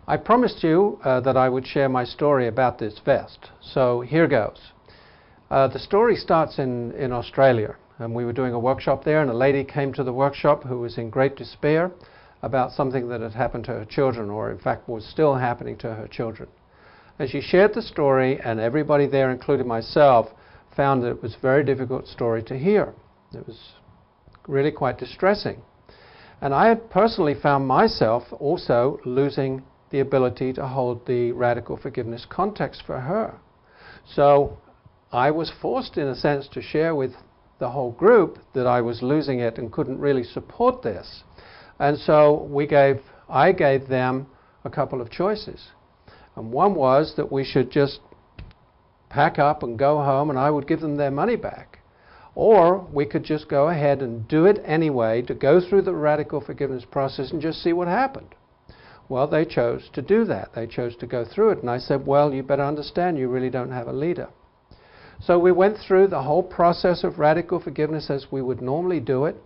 I promised you that I would share my story about this vest, so here goes. The story starts in Australia, and we were doing a workshop there, and a lady came to the workshop who was in great despair about something that had happened to her children, or in fact was still happening to her children. And she shared the story, and everybody there, including myself, found that it was a very difficult story to hear. It was really quite distressing. And I had personally found myself also losing the ability to hold the radical forgiveness context for her. So I was forced, in a sense, to share with the whole group that I was losing it and couldn't really support this. And so I gave them a couple of choices. And one was that we should just pack up and go home, and I would give them their money back. Or we could just go ahead and do it anyway, to go through the radical forgiveness process and just see what happened. Well, they chose to do that. They chose to go through it. And I said, well, you better understand, you really don't have a leader. So we went through the whole process of radical forgiveness as we would normally do it,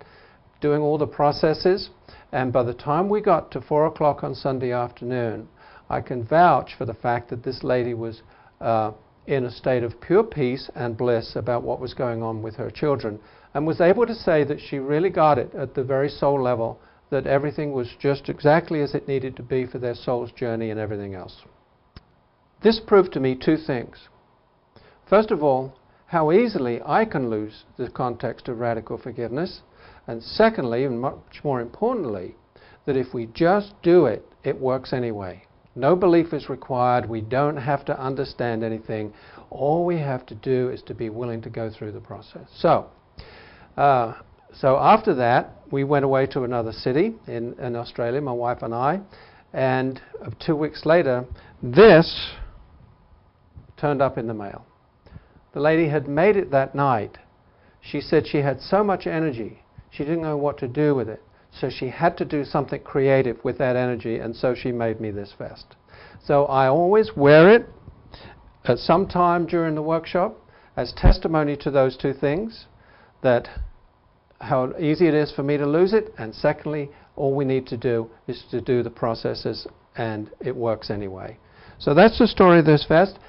doing all the processes. And by the time we got to 4 o'clock on Sunday afternoon, I can vouch for the fact that this lady was in a state of pure peace and bliss about what was going on with her children, and was able to say that she really got it at the very soul level, that everything was just exactly as it needed to be for their soul's journey and everything else. This proved to me two things. First of all, how easily I can lose the context of radical forgiveness, and secondly, and much more importantly, that if we just do it, it works anyway. No belief is required. We don't have to understand anything. All we have to do is to be willing to go through the process. So after that, we went away to another city in Australia, my wife and I, and 2 weeks later, this turned up in the mail. The lady had made it that night. She said she had so much energy, she didn't know what to do with it. So she had to do something creative with that energy, and so she made me this vest. So I always wear it at some time during the workshop as testimony to those two things, that how easy it is for me to lose it, and secondly, all we need to do is to do the processes, and it works anyway. So that's the story of this vest.